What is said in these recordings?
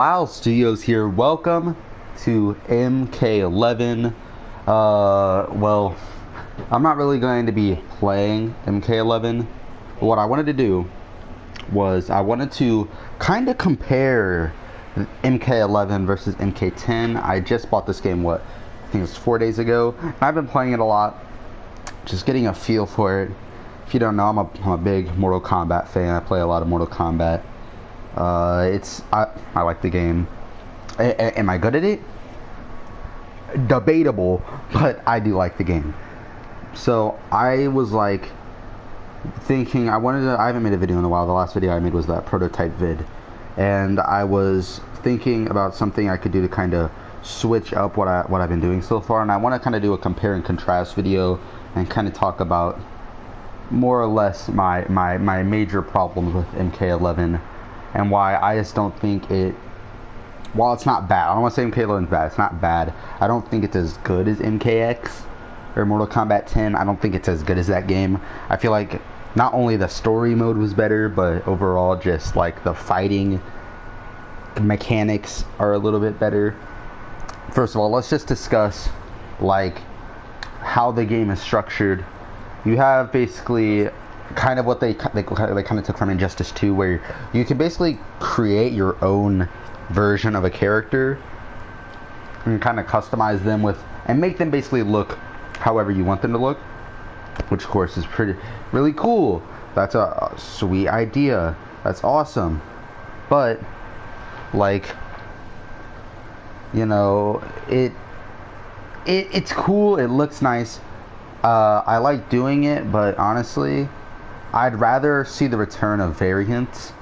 LALstudios here. Welcome to MK11. Well, I'm not really going to be playing MK11. What I wanted to do was I wanted to kind of compare MK11 versus MK10. I just bought this game, I think it was 4 days ago. I've been playing it a lot, just getting a feel for it. If you don't know, I'm a big Mortal Kombat fan. I play a lot of Mortal Kombat. I like the game. Am I good at it? Debatable, but I do like the game. So I was like thinking I haven't made a video in a while. The last video I made was that prototype vid, and I was thinking about something I could do to kind of switch up what I've been doing so far, and I want to kind of do a compare and contrast video and kind of talk about more or less my major problems with MK11 and why I just don't think it, while it's not bad, I don't want to say MK11 is bad, it's not bad, I don't think it's as good as MKX or Mortal Kombat 10. I don't think it's as good as that game. I feel like not only the story mode was better, but overall just like the fighting mechanics are a little bit better. First of all, let's just discuss like how the game is structured. You have basically kind of what they kind of took from Injustice 2, where you can basically create your own version of a character and kind of customize them and make them basically look however you want them to look, which of course is really cool. That's a sweet idea. That's awesome. But like, you know, it's cool. It looks nice. I like doing it, but honestly, I'd rather see the return of variants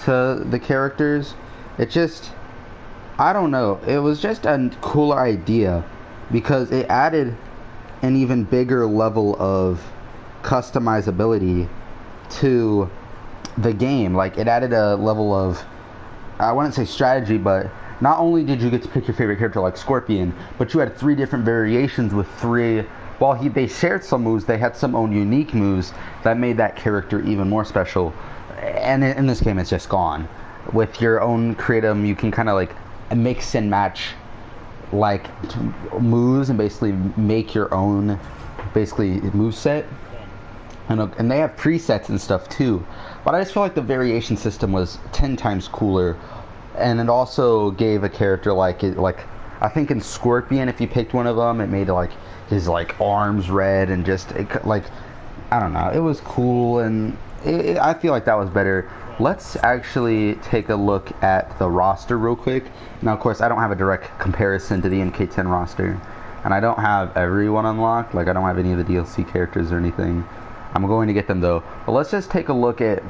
to the characters. It just, I don't know, it was just a cooler idea because it added an even bigger level of customizability to the game. Like, it added a level of, I wouldn't say strategy, but not only did you get to pick your favorite character like Scorpion, but you had 3 different variations with 3. While they shared some moves, they had some own unique moves that made that character even more special. And in this game, it's just gone. With your own Kratom, you can kind of like mix and match like moves and basically make your own basically move set. And they have presets and stuff too. But I just feel like the variation system was 10 times cooler. And it also gave a character like I think in Scorpion, if you picked one of them, it made like his like arms red and just like, I don't know, it was cool, and I feel like that was better. Let's actually take a look at the roster real quick. Now, of course, I don't have a direct comparison to the MK10 roster, and I don't have everyone unlocked. Like, I don't have any of the DLC characters or anything. I'm going to get them though. But let's just take a look at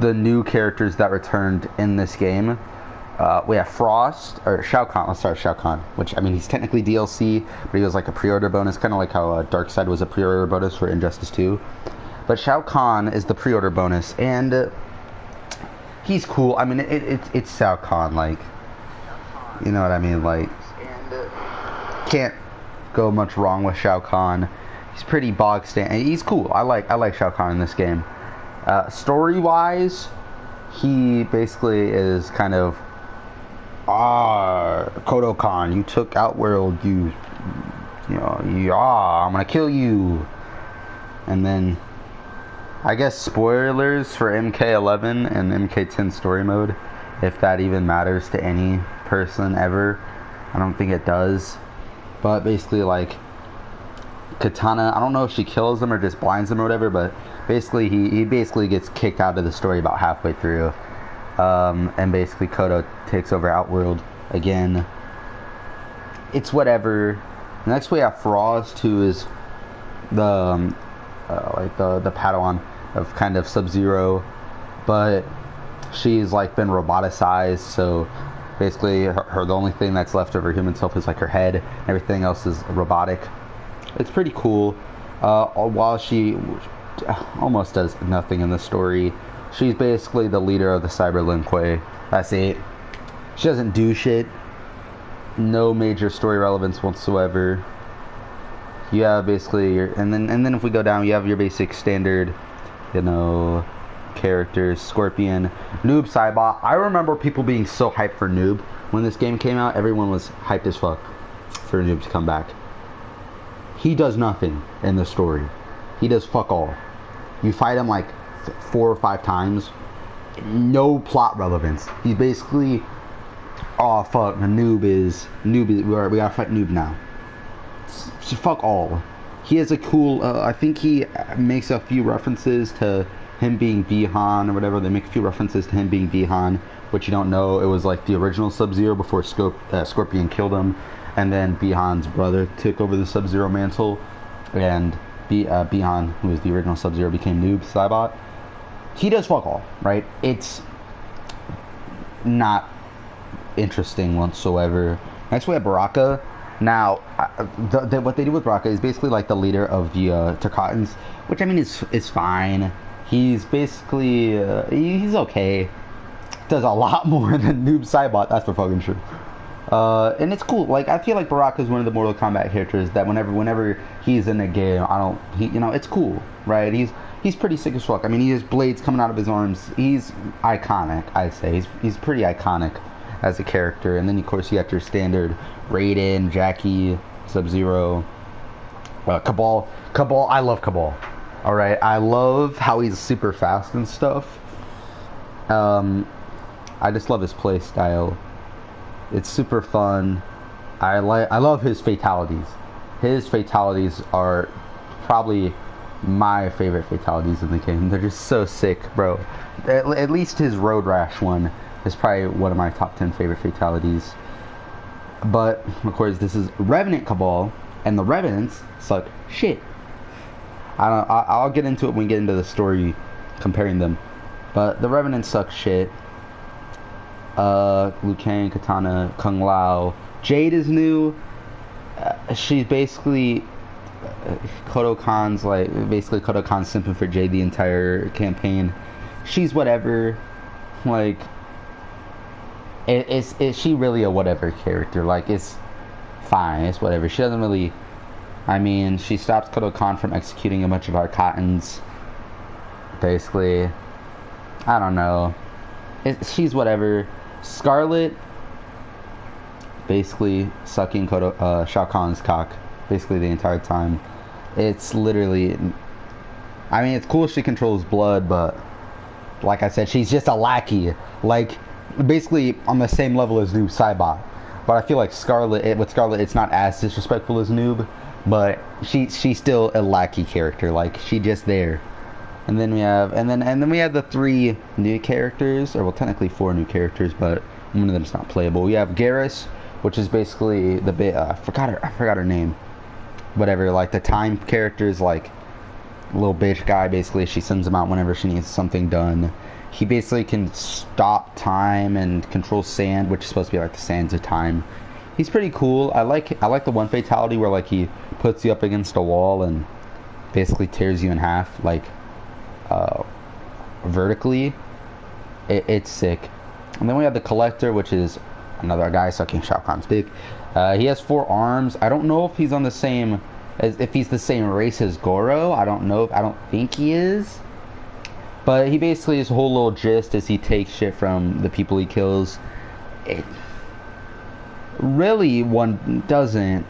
the new characters that returned in this game. We have Frost, or Shao Kahn. Let's start with Shao Kahn, which, I mean, he's technically DLC, but he was like a pre-order bonus, kind of like how Darkseid was a pre-order bonus for Injustice 2. But Shao Kahn is the pre-order bonus, and he's cool. I mean, it's Shao Kahn, like, you know what I mean? Like, can't go much wrong with Shao Kahn. He's pretty bog standard. He's cool. I like Shao Kahn in this game. Story-wise, he basically is kind of, Kodokan, you took Outworld, I'm gonna kill you. And then, I guess spoilers for MK11 and MK10 story mode, if that even matters to any person ever. I don't think it does. But basically, like, Katana, I don't know if she kills him or just blinds him or whatever, but basically he basically gets kicked out of the story about halfway through. And basically Kodo takes over Outworld again. It's whatever. Next we have Frost, who is the the Padawan of kind of Sub-Zero, but she's like been roboticized, so basically her the only thing that's left of her human self is like her head. Everything else is robotic. It's pretty cool. While she almost does nothing in the story, she's basically the leader of the Cyberlinque. That's it. She doesn't do shit. No major story relevance whatsoever. You have basically and then if we go down, you have your basic standard, you know, characters, Scorpion, Noob Saibot. I remember people being so hyped for Noob when this game came out. Everyone was hyped as fuck for Noob to come back. He does nothing in the story. He does fuck all. You fight him like 4 or 5 times. No plot relevance. He's basically, oh fuck, Noob is, we gotta fight Noob now. Just fuck all. He has a cool, I think he makes a few references to him being Bihan or whatever. They make a few references to him being Bihan, which you don't know. It was like the original Sub-Zero before Scorpion killed him. And then Bihan's brother took over the Sub-Zero mantle. And Bihan, who was the original Sub-Zero, became Noob Saibot. He does fuck all, right? It's not interesting whatsoever. Next we have Baraka. Now, what they do with Baraka is basically like the leader of the Takatans, which I mean is fine. He's basically, he's okay. Does a lot more than Noob Saibot, that's for fucking sure. And it's cool. Like, I feel like Baraka is one of the Mortal Kombat characters that whenever he's in a game, it's cool, right? He's pretty sick as fuck. I mean, he has blades coming out of his arms. He's iconic, I'd say. He's pretty iconic as a character. And then of course you have your standard Raiden, Jackie, Sub-Zero, Cabal. I love Cabal. All right, I love how he's super fast and stuff. I just love his play style. It's super fun. I love his fatalities. His fatalities are probably my favorite fatalities in the game. They're just so sick, bro. At least his Road Rash one is probably one of my top 10 favorite fatalities. But of course this is Revenant Cabal, and the Revenants suck shit. I'll get into it when we get into the story comparing them. But the Revenants suck shit. Liu Kang, Katana, Kung Lao. Jade is new. She's basically Kodo Khan's simping for Jade the entire campaign. She's whatever. Like, is she really a whatever character? Like, it's fine. It's whatever. She doesn't really. I mean, she stops Kodo Khan from executing a bunch of our Cottons. Basically, I don't know. She's whatever. Scarlet, basically sucking Shao Kahn's cock, basically the entire time. It's literally, I mean, it's cool she controls blood, but like I said, she's just a lackey. Like, basically on the same level as Noob Saibot. But I feel like with Scarlet, it's not as disrespectful as Noob, but she's still a lackey character. Like, she just there. And then we have, we have the 3 new characters, or well, technically 4 new characters, but one of them's not playable. We have Garrus, which is basically the I forgot her name. Whatever, like the time characters, like little bitch guy. Basically, she sends him out whenever she needs something done. He basically can stop time and control sand, which is supposed to be like the sands of time. He's pretty cool. I like the one fatality where like he puts you up against a wall and basically tears you in half, like. Vertically. It's sick. And then we have the Collector, which is another guy sucking Shao Kahn's dick. He has 4 arms. I don't know if he's on the same race as Goro. I don't think he is. But he basically, his whole little gist is he takes shit from the people he kills. It really doesn't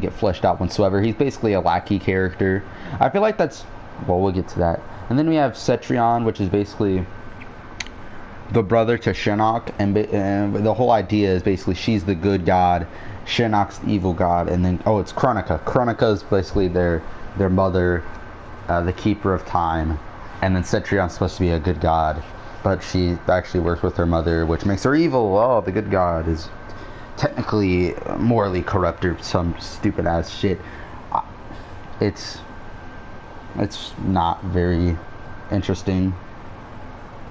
get fleshed out whatsoever. He's basically a lackey character. I feel like that's, well, we'll get to that. And then we have Cetrion, which is basically the brother to Shinnok, and the whole idea is basically she's the good god, Shinnok's the evil god, and then it's Kronika. Kronika is basically their mother, the keeper of time, and then Cetrion's supposed to be a good god, but she actually works with her mother, which makes her evil. Oh, the good god is technically morally corrupt or some stupid ass shit. It's not very interesting.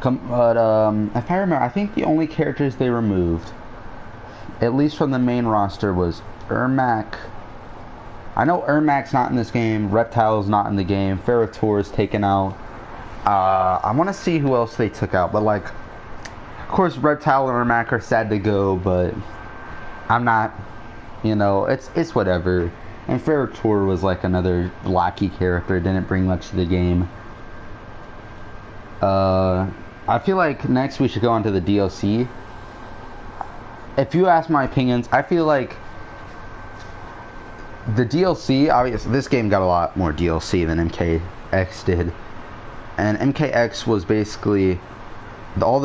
But if I remember, I think the only characters they removed, at least from the main roster, was Ermac. I know Ermac's not in this game. Reptile's not in the game. Ferrotor's taken out. I want to see who else they took out. But like, of course, Reptile and Ermac are sad to go. But I'm not. It's whatever. And Ferrotor was like another lackey character, didn't bring much to the game. I feel like next we should go on to the DLC. If you ask my opinions, I feel like the DLC, obviously, this game got a lot more DLC than MKX did. And MKX was basically all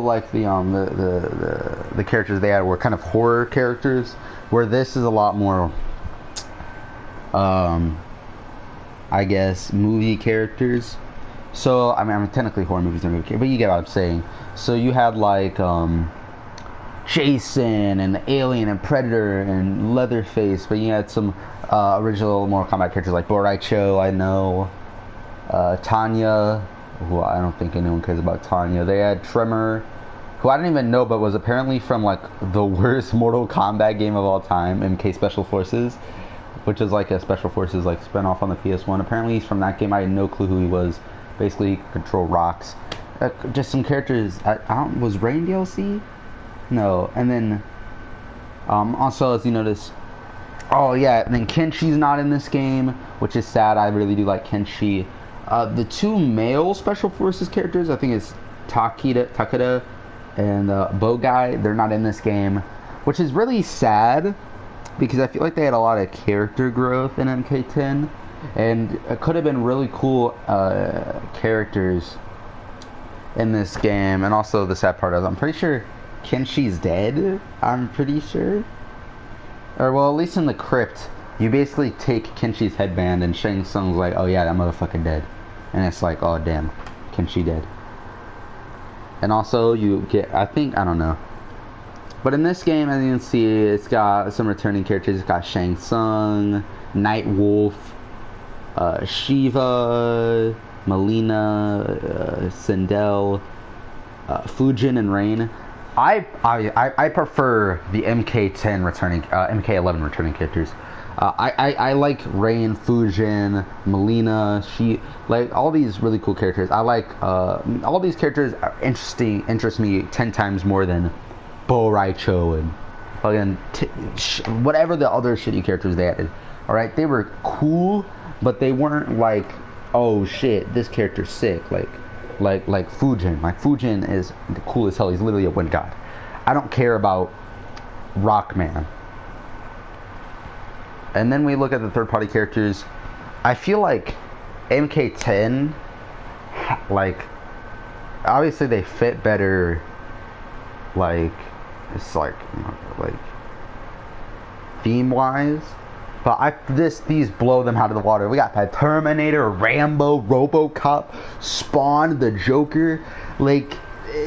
like the characters they had were kind of horror characters, where this is a lot more, I guess, movie characters. So I mean, technically horror movies are movie, but you get what I'm saying. So you had like Jason and Alien and Predator and Leatherface, but you had some original Mortal Kombat characters like Bo Raicho, I know, Tanya, who I don't think anyone cares about Tanya. They had Tremor, who I didn't even know, but was apparently from like the worst Mortal Kombat game of all time, MK Special Forces, which is like a Special Forces like spin-off on the PS1. Apparently he's from that game. I had no clue who he was. Basically, he could control rocks. Just some characters. Was Rain DLC? No. And then also, as you notice, oh yeah, and then Kenshi's not in this game, which is sad. I really do like Kenshi. The two male Special Forces characters, I think it's Takeda and Bow Guy, they're not in this game, which is really sad because I feel like they had a lot of character growth in MK10, and it could have been really cool characters in this game. And also the sad part is I'm pretty sure Kenshi's dead. I'm pretty sure, or well, at least in the crypt, you basically take Kenshi's headband and Shang Tsung's like, oh yeah, that motherfucker dead, and it's like, oh damn, Kenshi dead. And also you get, I don't know, but in this game, as you can see, it's got some returning characters. It's got Shang Tsung, Night Wolf, Shiva, Melina, Sindel, Fujin, and Rain. I prefer the MK11 returning characters. I like Rain, Fujin, Melina, like all these really cool characters. I like all these characters are interest me 10 times more than Bo Raicho and fucking whatever the other shitty characters they added. Alright, they were cool, but they weren't like, oh shit, this character's sick. Like Fujin. Like Fujin is cool as hell. He's literally a wind god. I don't care about Rockman. And then we look at the third-party characters. I feel like MK10, like, obviously they fit better, like, it's like theme-wise. But these blow them out of the water. We got Terminator, Rambo, RoboCop, Spawn, the Joker. Like,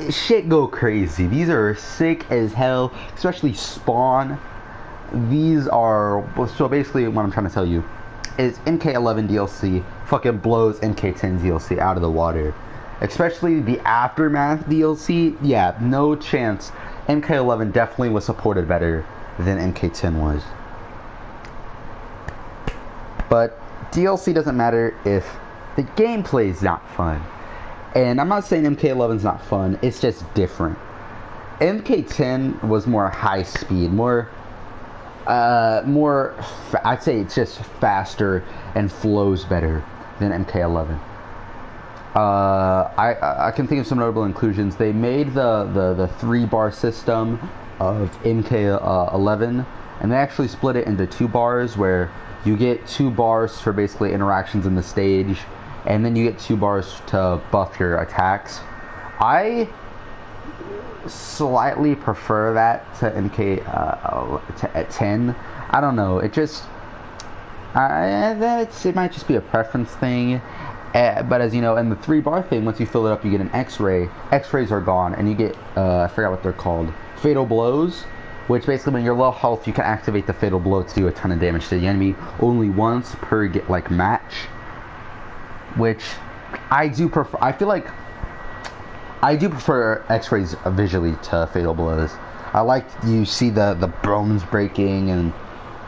shit go crazy. These are sick as hell, especially Spawn. These are, so basically what I'm trying to tell you is MK11 DLC fucking blows MK10 DLC out of the water. Especially the Aftermath DLC, yeah, no chance. MK11 definitely was supported better than MK10 was. But DLC doesn't matter if the gameplay is not fun. And I'm not saying MK11 is not fun, it's just different. MK10 was more high speed, I'd say it's just faster and flows better than MK11. I can think of some notable inclusions. They made the 3-bar system of MK11, and they actually split it into 2 bars, where you get 2 bars for basically interactions in the stage, and then you get 2 bars to buff your attacks. I slightly prefer that to MK10. I don't know. It just it might just be a preference thing. But as you know, in the 3-bar thing, once you fill it up, you get an X-ray. X-rays are gone, and you get I forgot what they're called. Fatal blows, which basically when you're low health, you can activate the fatal blow to do a ton of damage to the enemy only once per match. Which I do prefer. I feel like I do prefer X-rays visually to fatal blows. I like, you see the bones breaking, and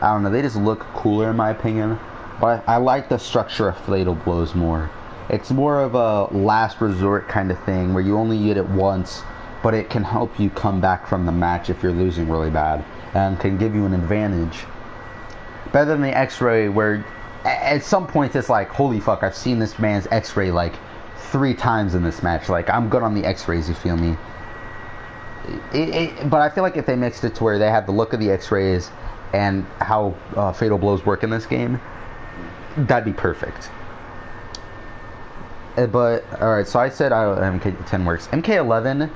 I don't know, they just look cooler in my opinion. But I like the structure of fatal blows more. It's more of a last resort kind of thing where you only get it once, but it can help you come back from the match if you're losing really bad, and can give you an advantage. Better than the X-ray, where at some points it's like, holy fuck, I've seen this man's X-ray like 3 times in this match. Like, I'm good on the X-rays, you feel me? But I feel like if they mixed it to where they had the look of the X-rays and how fatal blows work in this game, that'd be perfect. But alright, so I said MK10 works. MK11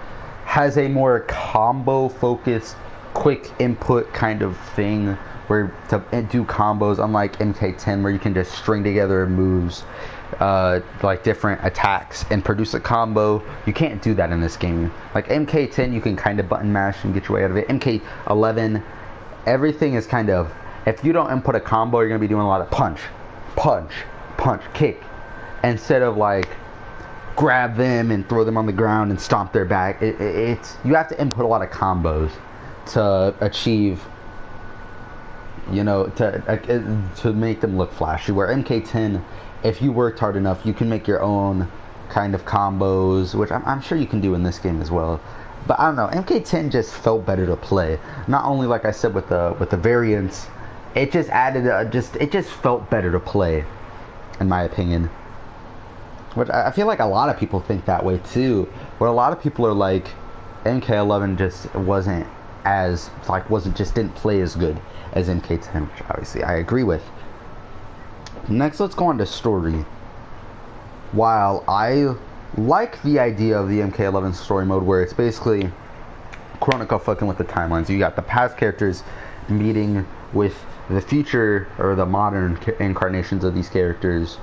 has a more combo focused, quick input kind of thing where to do combos, unlike MK10 where you can just string together moves, like different attacks and produce a combo. You can't do that in this game. Like MK10, you can kind of button mash and get your way out of it. MK11, everything is kind of, if you don't input a combo, you're going to be doing a lot of punch, punch, punch, kick, instead of like grab them and throw them on the ground and stomp their back. It's you have to input a lot of combos to achieve, you know, to make them look flashy. Where MK10, if you worked hard enough, you can make your own kind of combos, which I'm sure you can do in this game as well. But I don't know, MK10 just felt better to play. Not only, like I said, with the variants, it just added it just felt better to play, in my opinion. Which I feel like a lot of people think that way too. Where a lot of people are like, MK11 just wasn't as didn't play as good as MK10, which obviously I agree with. Next, let's go on to story. While I like the idea of the MK11 story mode, where it's basically Chronicle fucking with the timelines. You got the past characters meeting with the future or the modern incarnations of these characters.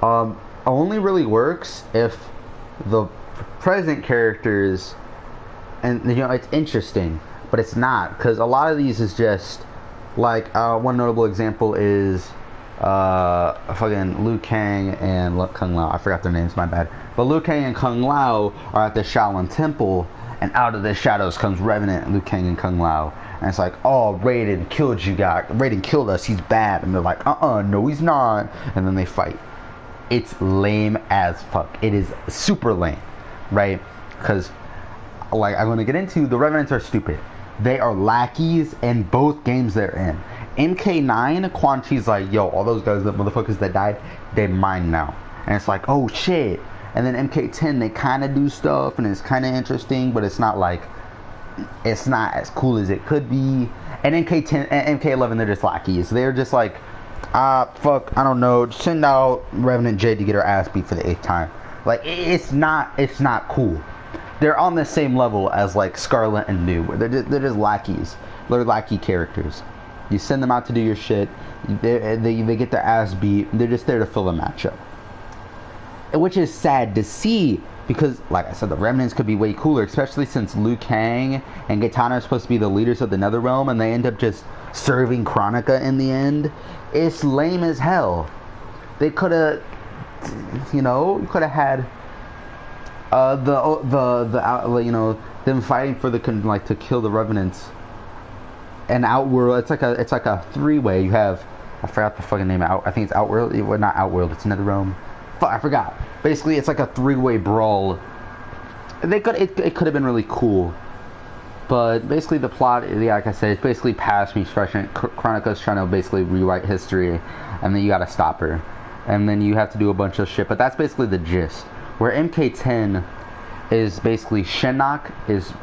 Only really works if the present characters, and you know, it's interesting, but it's not, because a lot of these is just like one notable example is fucking Liu Kang and Kung Lao. I forgot their names, my bad. But Liu Kang and Kung Lao are at the Shaolin Temple, and out of the shadows comes Revenant, Liu Kang and Kung Lao, and it's like, oh, Raiden killed you guys. Raiden killed us. He's bad. And they're like, no, he's not. And then they fight. It's lame as fuck. It is super lame, right? Because, like I'm going to get into, the Revenants are stupid. They are lackeys in both games they're in. MK9, Quan Chi's like, yo, all those guys, the motherfuckers that died, they're mine now. And it's like, oh shit. And then MK10, they kind of do stuff, and it's kind of interesting, but it's not like, it's not as cool as it could be. And MK10 and MK11, they're just lackeys. They're just like, fuck, I don't know, send out Revenant Jade to get her ass beat for the 8th time. Like, it's not cool. They're on the same level as like Scarlet and New, where they're just lackeys. They're lackey characters. You send them out to do your shit, they get their ass beat, they're just there to fill the matchup. Which is sad to see, because, like I said, the Remnants could be way cooler, especially since Liu Kang and Kitana are supposed to be the leaders of the Netherrealm, and they end up just serving Kronika in the end. It's lame as hell. They could have, you know, had you know, them fighting for the to kill the Revenants. And Outworld, it's like a 3-way. You have, I forgot the fucking name. I think it's Outworld. Well, not Outworld. It's Netherrealm. Fuck, I forgot. Basically, it's like a 3-way brawl. It could have been really cool. But basically, the plot, like I said, it's basically past refreshing. Kronika's trying to basically rewrite history, and then you gotta stop her, and then you have to do a bunch of shit. But that's basically the gist. Where MK10 is basically Shinnok is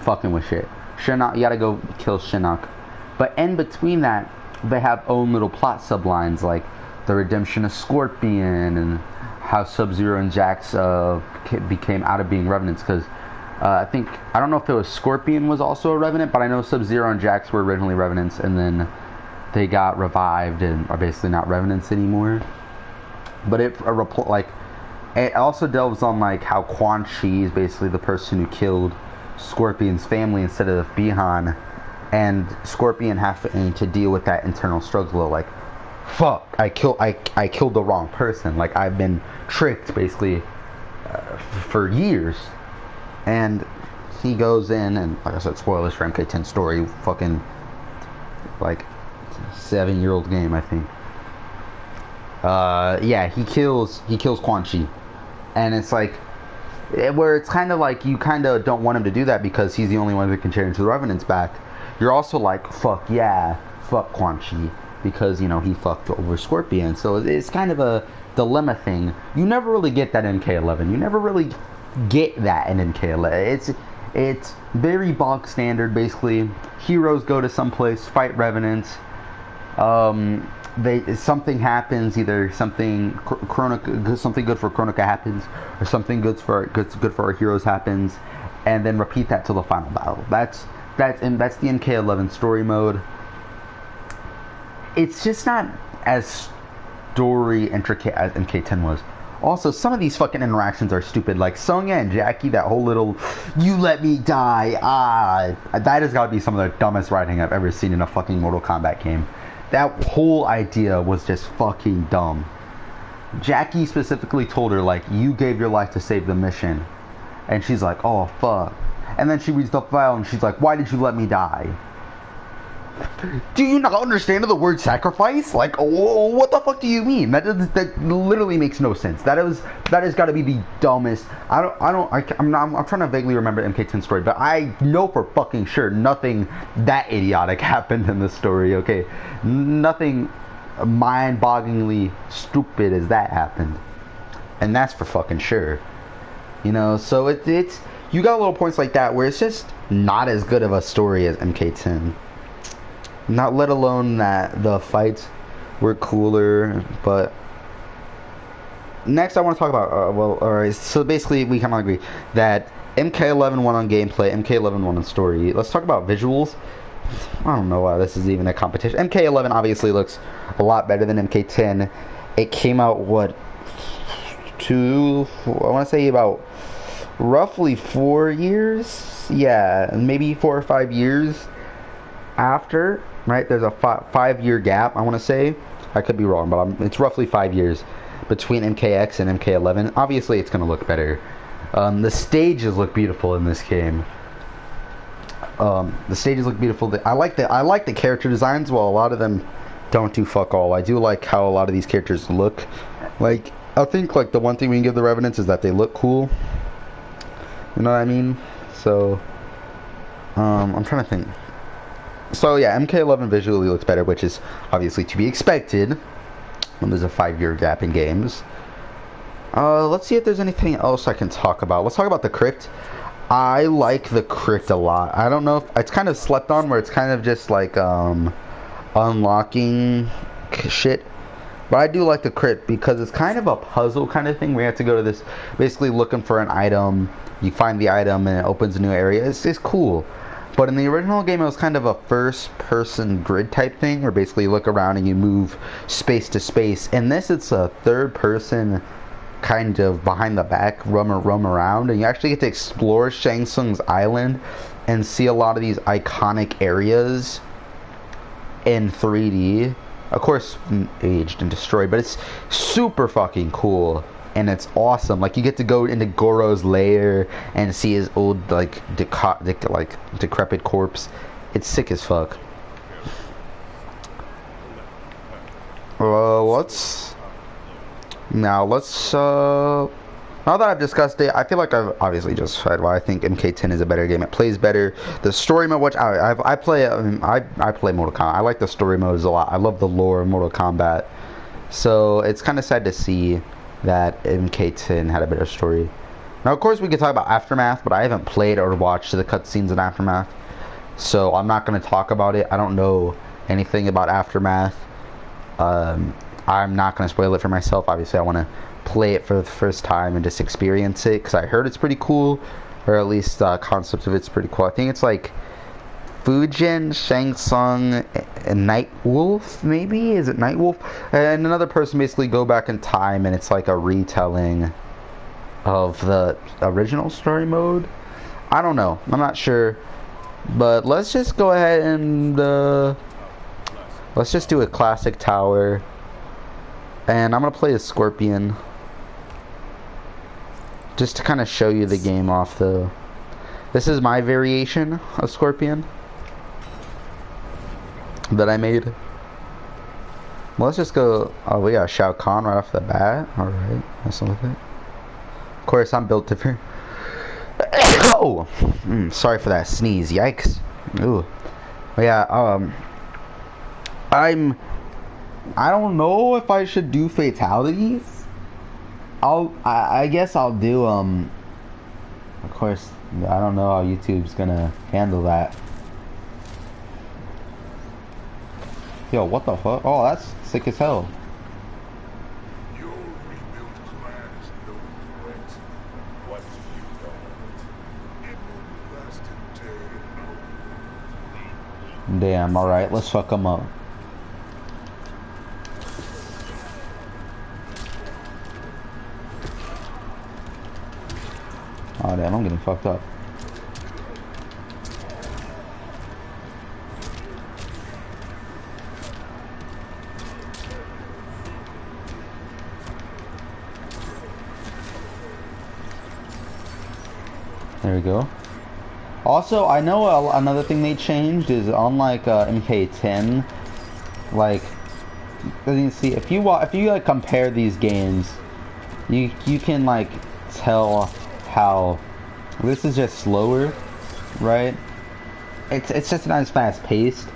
fucking with shit. Shinnok, you gotta go kill Shinnok. But in between that, they have own little plot sublines, like the redemption of Scorpion and how Sub-Zero and Jax became out of being Revenants. Because I don't know if it was Scorpion was also a Revenant, but I know Sub-Zero and Jax were originally Revenants, and then they got revived and are basically not Revenants anymore. But it also delves on like how Quan Chi is basically the person who killed Scorpion's family instead of Bihan, and Scorpion having to deal with that internal struggle of like, fuck, I killed the wrong person. Like, I've been tricked basically for years. And he goes in, and like I said, spoilers for MK10 story, fucking like 7-year-old game, I think. Yeah, he kills Quan Chi, and it's like, where it's kind of like you kind of don't want him to do that because he's the only one that can turn into the Revenants back. You're also like, fuck yeah, fuck Quan Chi. because, you know, he fucked over Scorpion. So it's kind of a dilemma thing. You never really get that in MK11. You never really get that in MK11. It's very bog standard, basically. Heroes go to some place, fight revenants. Something happens, either something good for Kronika happens, or something good for our heroes happens, and then repeat that till the final battle. That's the MK11 story mode. It's just not as story intricate as MK10 was. Also, some of these fucking interactions are stupid. Like Sonya and Jackie, that whole little "you let me die," that has got to be some of the dumbest writing I've ever seen in a fucking Mortal Kombat game. That whole idea was just fucking dumb. Jackie specifically told her, like, you gave your life to save the mission. And she's like, oh, fuck. And then she reads the file and she's like, why did you let me die? Do you not understand the word sacrifice? Like, oh, what the fuck do you mean? That literally makes no sense. That has got to be the dumbest. I'm trying to vaguely remember MK10 story, but I know for fucking sure nothing that idiotic happened in this story. Okay, nothing mind-bogglingly stupid as that happened, and that's for fucking sure. You know, so it's you got little points like that where it's just not as good of a story as MK10. Not let alone that the fights were cooler, but next I want to talk about, alright, so basically we kind of agree that MK11 won on gameplay, MK11 won on story. Let's talk about visuals. I don't know why this is even a competition. MK11 obviously looks a lot better than MK10. It came out, what, I want to say about roughly 4 years? Yeah, maybe 4 or 5 years after. Right, there's a 5-year gap, I want to say. I could be wrong, but it's roughly 5 years between MKX and MK11. Obviously, it's going to look better. The stages look beautiful in this game. The stages look beautiful. I like the character designs. While a lot of them don't do fuck all, I do like how a lot of these characters look. Like, I think like the one thing we can give the Revenants is that they look cool. You know what I mean? So, I'm trying to think. So yeah, MK11 visually looks better, which is obviously to be expected when there's a 5-year gap in games. Let's see if there's anything else I can talk about. Let's talk about the crypt. I like the crypt a lot. I don't know if it's kind of slept on, where it's kind of just like unlocking shit. But I do like the crypt because it's kind of a puzzle kind of thing where you have to go to this, basically looking for an item. You find the item and it opens a new area. It's cool. But in the original game, it was kind of a first-person grid type thing, where basically you look around and you move space to space. In this, it's a third-person kind of behind-the-back roam around, and you actually get to explore Shang Tsung's island and see a lot of these iconic areas in 3D. Of course, aged and destroyed, but it's super fucking cool. And it's awesome. Like, you get to go into Goro's lair and see his old, like, decrepit corpse. It's sick as fuck. Now that I've discussed it, I feel like I've obviously just said why I think MK10 is a better game. It plays better. The story mode, which I play Mortal Kombat. I like the story modes a lot. I love the lore of Mortal Kombat. So it's kind of sad to see that MK10 had a better story. Now, of course, we could talk about Aftermath, but I haven't played or watched the cutscenes in Aftermath, so I'm not going to talk about it. I don't know anything about Aftermath. I'm not going to spoil it for myself. Obviously, I want to play it for the first time and just experience it, because I heard it's pretty cool, or at least the concept of it's pretty cool. I think it's like Fujin, Shang Tsung, and Nightwolf, maybe? Is it Nightwolf? And another person basically go back in time, and it's like a retelling of the original story mode. I don't know. I'm not sure. But let's just go ahead and let's just do a classic tower. And I'm going to play a Scorpion, just to kind of show you the game off the... This is my variation of Scorpion that I made. Well, let's just go. Oh, we got Shao Kahn right off the bat. Alright, that's with it. Of course, I'm built different. Oh! Sorry for that sneeze. Yikes. Ooh. But yeah, I'm I don't know if I should do fatalities. I guess I'll do of course I don't know how YouTube's gonna handle that. Yo, what the fuck? Oh, that's sick as hell. Your rebuilt clan is no threat. What do you know of it? It will last a day. Damn, alright, let's fuck them up. Oh damn, I'm getting fucked up. There we go. Also, I know another thing they changed is unlike MK10, like, as you can see, if you like compare these games, you can like tell how this is just slower, right? It's just not as fast paced.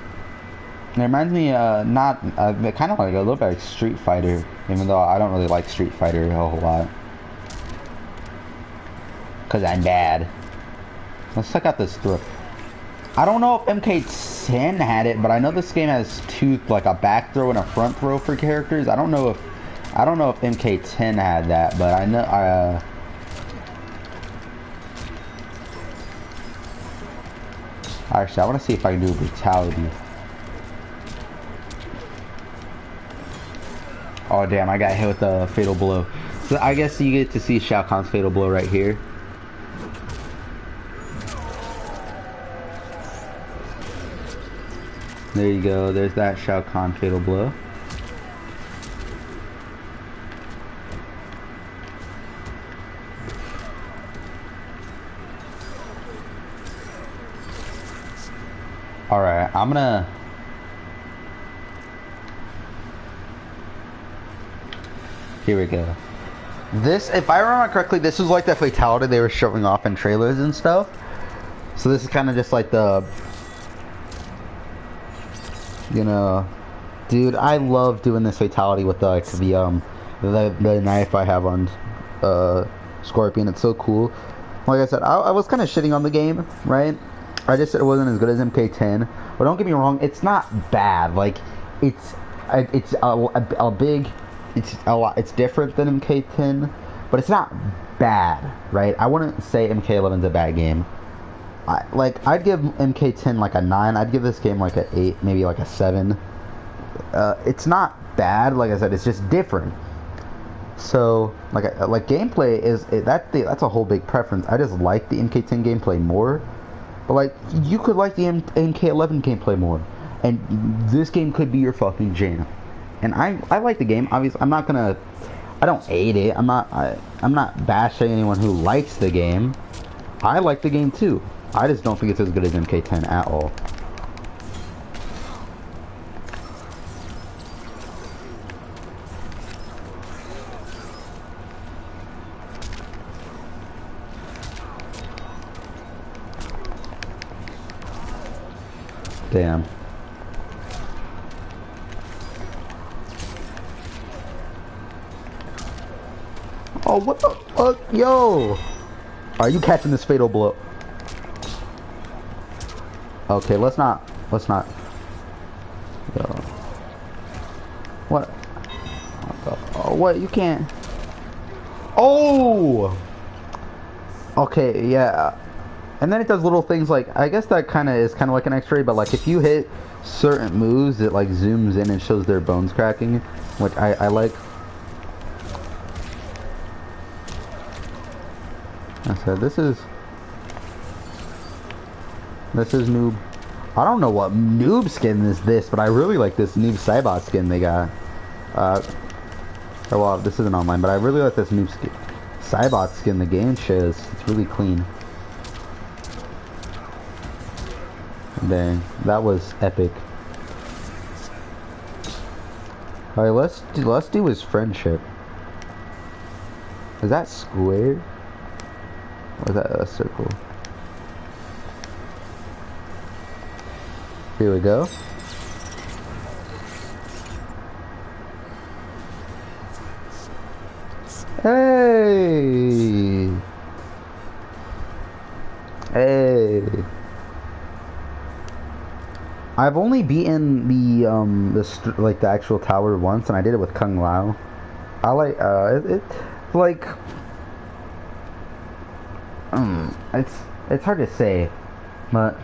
It reminds me not kind of like a little bit like Street Fighter, even though I don't really like Street Fighter a whole lot, cause I'm bad. Let's check out this throw. I don't know if MK10 had it, but I know this game has two, like a back throw and a front throw for characters. I don't know if MK10 had that, but I know actually I want to see if I can do a brutality. Oh damn, I got hit with a fatal blow. So I guess you get to see Shao Kahn's fatal blow right here. There you go, there's that Shao Kahn fatal blow. Alright, I'm gonna... Here we go. This, if I remember correctly, this was like the fatality they were showing off in trailers and stuff. So this is kind of just like the... You know, dude, I love doing this fatality with like the knife I have on Scorpion. It's so cool. Like I said, I was kind of shitting on the game, right? I just said it wasn't as good as MK10, but don't get me wrong, it's not bad. Like it's a big, it's different than MK10, but it's not bad, right? I wouldn't say MK11's a bad game. I'd give MK10 like a 9. I'd give this game like an 8, maybe like a 7. It's not bad, like I said, it's just different. So, like gameplay is that's a whole big preference. I just like the MK10 gameplay more, but like you could like the MK11 gameplay more, and this game could be your fucking jam. And I like the game. Obviously, I don't hate it. I'm not bashing anyone who likes the game. I like the game too. I just don't think it's as good as MK10 at all. Damn. Oh, what the fuck? Yo! Are you catching this fatal blow? Okay, let's not. Yo. What? Oh, what? You can't. Oh! Okay, yeah. And then it does little things like, I guess that is kind of like an X-ray, but like if you hit certain moves, it like zooms in and shows their bones cracking, which I like. I said, this is noob. I don't know what noob skin is this, but I really like this noob Cybot skin they got. Well, this isn't online, but I really like this noob skin. Cybot skin the game shows. It's really clean. Dang, that was epic. Alright, let's do his friendship. Is that square? Or is that a circle? Here we go. Hey. Hey. I've only beaten the actual tower once, and I did it with Kung Lao. I like like it's hard to say, but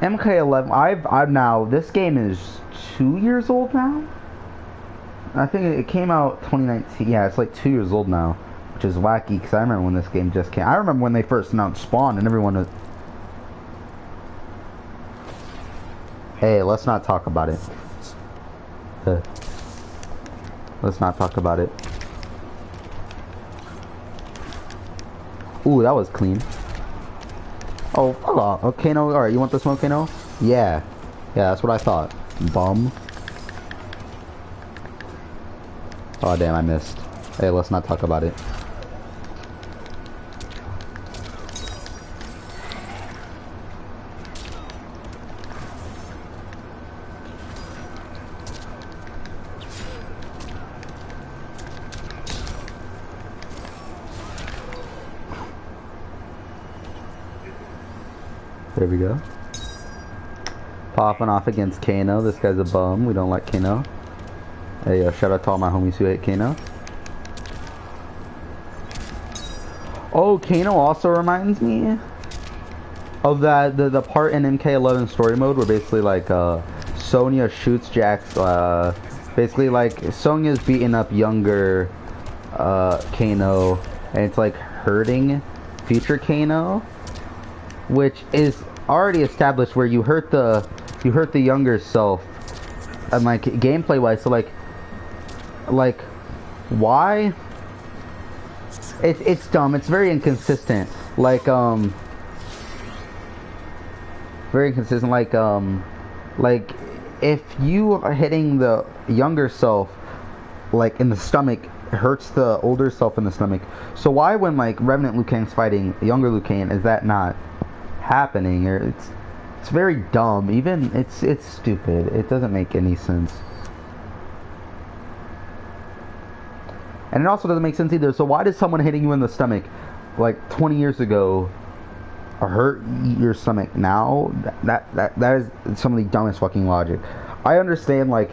MK11. I've now, this game is 2 years old now. I think it came out 2019. Yeah, it's like 2 years old now, which is wacky because I remember when this game just came. I remember when they first announced Spawn and everyone was. Hey, let's not talk about it. Let's not talk about it. Ooh, that was clean. Oh, fuck off. Oh, Kano. Alright, you want the smoke, Kano? Yeah. Yeah, that's what I thought. Bum. Oh, damn, I missed. Hey, let's not talk about it. There we go. Popping off against Kano. This guy's a bum. We don't like Kano. Hey, shout out to all my homies who hate Kano. Oh, Kano also reminds me of the part in MK11 story mode where basically like Sonya shoots Jax. Basically like Sonya's beating up younger Kano, and it's like hurting future Kano, which is already established where you hurt the younger self, and like gameplay wise. So like why? It's dumb. It's very inconsistent. Like very inconsistent. Like if you are hitting the younger self like in the stomach, hurts the older self in the stomach. So why, when like Revenant Liu Kang's fighting younger Liu Kang, is that not happening? Or it's very dumb. Even it's stupid. It doesn't make any sense. And it also doesn't make sense either. So why does someone hitting you in the stomach like 20 years ago hurt your stomach now? That is some of the dumbest fucking logic. I understand like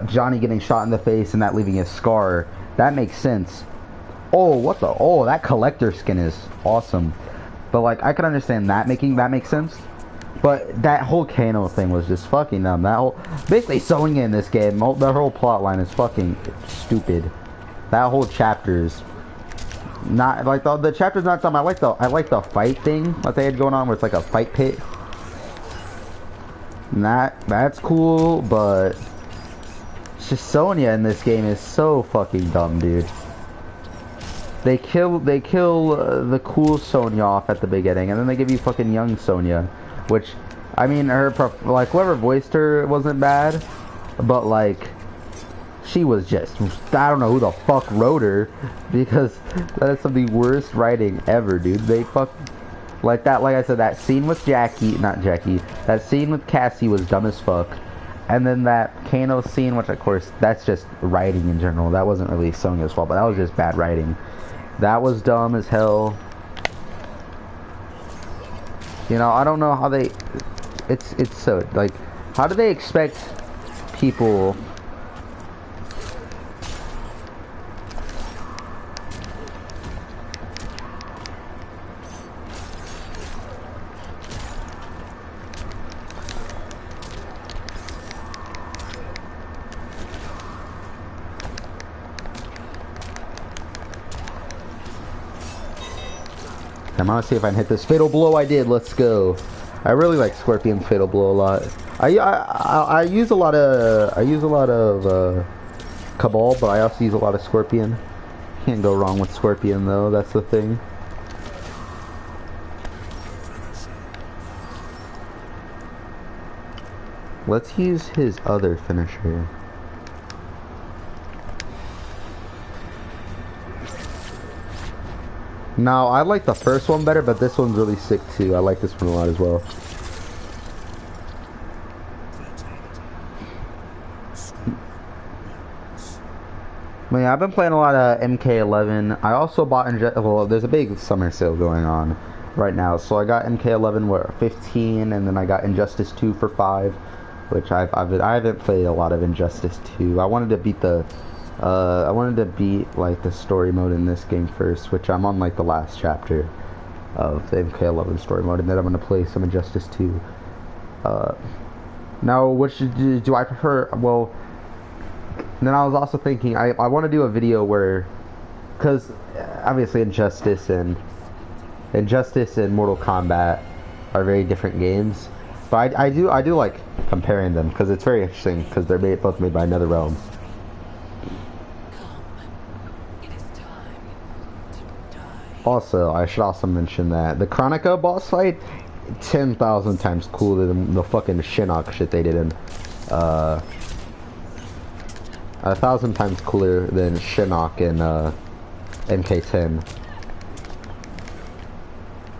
Johnny getting shot in the face and that leaving a scar. That makes sense. Oh, what the? Oh, that collector skin is awesome. But like I can understand that makes sense. But that whole Kano thing was just fucking dumb. That whole basically sewing in this game, the whole plot line is fucking stupid. That whole chapter's not like the chapter's not dumb. I like the fight thing that they had going on where it's like a fight pit. And that's cool, but it's just Sonya in this game is so fucking dumb, dude. They kill the cool Sonya off at the beginning, and then they give you fucking young Sonya, which I mean like whoever voiced her wasn't bad, but like she was just, I don't know who the fuck wrote her, because that is some of the worst writing ever, dude. They like that, like I said, that scene with that scene with Cassie was dumb as fuck. And then that Kano scene, which of course, that's just writing in general. That wasn't really Sonya's fault, but that was just bad writing. That was dumb as hell. You know, I don't know how they, it's so, like, how do they expect people I'm gonna see if I can hit this fatal blow. I did. Let's go. I really like Scorpion's fatal blow a lot. I use a lot of Cabal, but I also use a lot of Scorpion. Can't go wrong with Scorpion though. That's the thing. Let's use his other finisher. No, I like the first one better, but this one's really sick too. I like this one a lot as well. Yeah, I've been playing a lot of MK11. I also bought well, there's a big summer sale going on right now, so I got MK11 for 15, and then I got Injustice 2 for 5, which I haven't played a lot of Injustice 2. I wanted to beat like the story mode in this game first, which I'm on like the last chapter of the MK11 story mode, and then I'm gonna play some Injustice 2. Now, which do I prefer? Well. And then I was also thinking, I want to do a video where, because obviously Injustice and Mortal Kombat are very different games, but I do like comparing them because it's very interesting because they're both made by NetherRealm. Also, I should also mention that the Chronica boss fight 10,000 times cooler than the fucking Shinnok shit they did in 1,000 times cooler than Shinnok in MK10.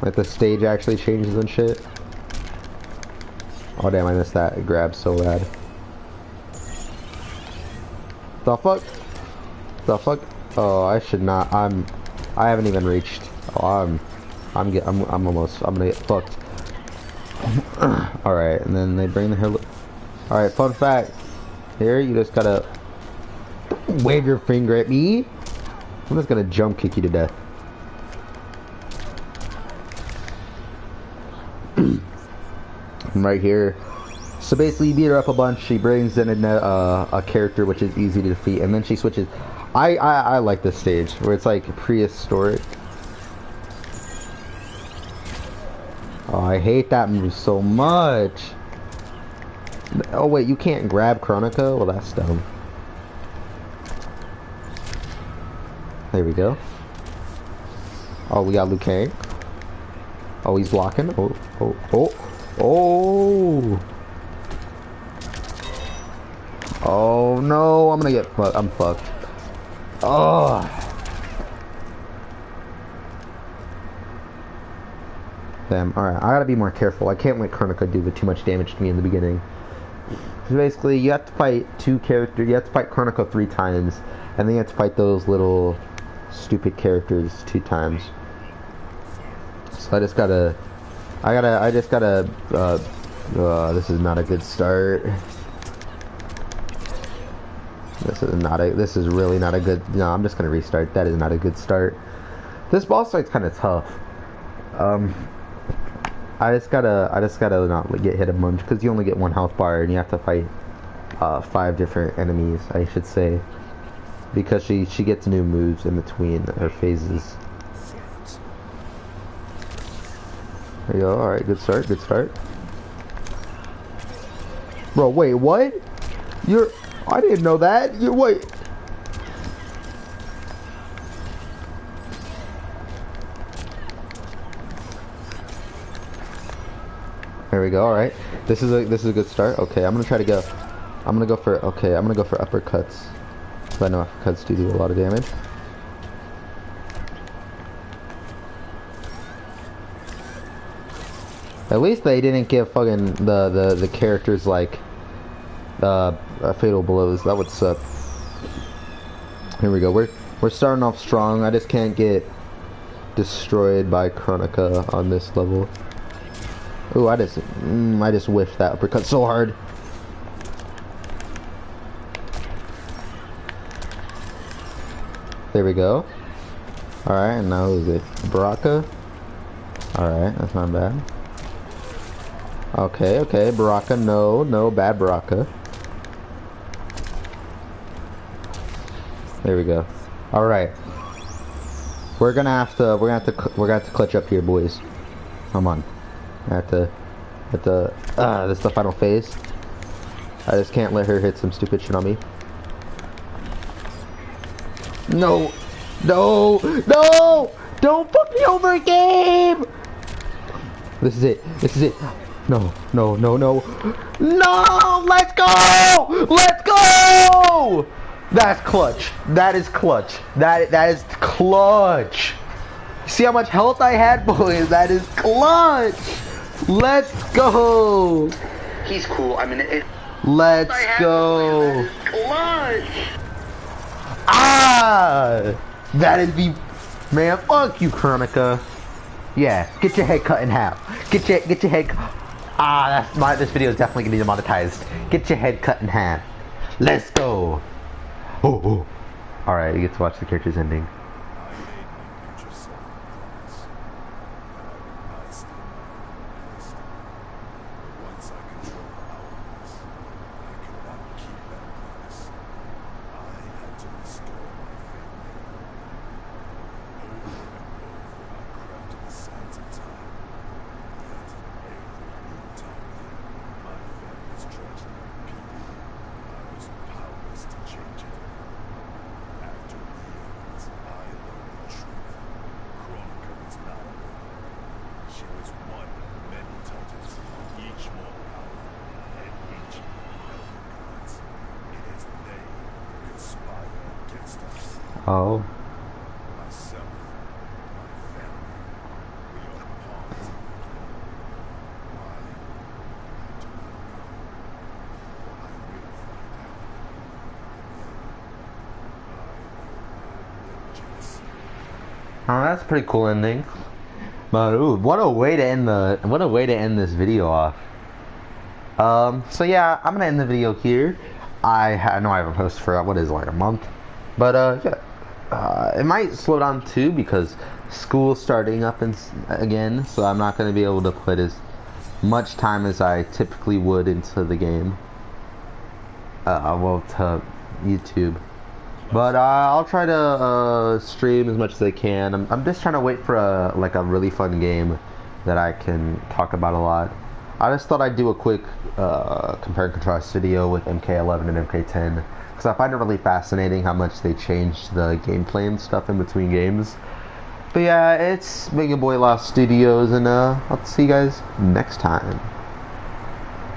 Like the stage actually changes and shit. Oh damn, I missed that. It grabbed so bad. The fuck? The fuck? Oh, I should not. I haven't even reached. Oh, I'm gonna get fucked. All right, and then they bring the hell. All right, fun fact. Here, you just gotta wave your finger at me. I'm just gonna jump kick you to death. I'm right here. So basically, you beat her up a bunch. She brings in a character which is easy to defeat, and then she switches. I like this stage where it's like prehistoric. Oh, I hate that move so much. Oh wait, you can't grab Chronica? Well, that's dumb. There we go. Oh, we got Liu Kang. Oh, he's blocking. Oh, oh, oh, oh. Oh no, I'm gonna get fucked. I'm fucked. Oh. Damn, alright, I gotta be more careful. I can't let Chronica do too much damage to me in the beginning. So basically, you have to fight two characters. You have to fight Chronica 3 times, and then you have to fight those little stupid characters 2 times. So I just gotta, this is not a good start. This is really not a good, no, I'm just gonna restart. That is not a good start. This boss fight's kind of tough. I just gotta not get hit a bunch, because you only get 1 health bar, and you have to fight 5 different enemies, I should say. Because she gets new moves in between her phases. There you go. Alright, good start, good start. Bro, wait, what? I didn't know that. Wait. There we go. Alright. This is a good start. Okay, I'm gonna go for uppercuts. I know uppercuts do a lot of damage. At least they didn't give fucking the characters like fatal blows. That would suck. Here we go. We're starting off strong. I just can't get destroyed by Chronica on this level. Ooh, I just whiffed that uppercut so hard. There we go. Alright, and now is it Baraka? Alright, that's not bad. Okay, okay, Baraka, no, bad Baraka. There we go. Alright. We're gonna have to clutch up here, boys. Come on. This is the final phase. I just can't let her hit some stupid shit on me. No! No! No! Don't fuck me over, game! This is it. This is it. No, no, no, no. No! Let's go! Let's go! That's clutch. That is clutch. That is clutch. See how much health I had, boys? That is clutch. Let's go. He's cool. I mean, Let's go. Clutch. Ah! That is the... Man, fuck you, Chronica. Yeah, get your head cut in half. Get your head... Ah, this video is definitely gonna be demonetized. Get your head cut in half. Let's go. Oh, oh. Alright, you get to watch the character's ending. Oh. Oh, that's a pretty cool ending. But ooh, what a way to end this video off. So yeah, I'm gonna end the video here. I know I haven't posted for what is it, like a month, but yeah, it might slow down too because school's starting up again, so I'm not gonna be able to put as much time as I typically would into the game. Well, to YouTube. But I'll try to stream as much as I can. I'm just trying to wait for a really fun game that I can talk about a lot. I just thought I'd do a quick compare and contrast video with MK11 and MK10 because I find it really fascinating how much they changed the gameplay and stuff in between games. But yeah, it's Mega Boy LALstudios, and I'll see you guys next time.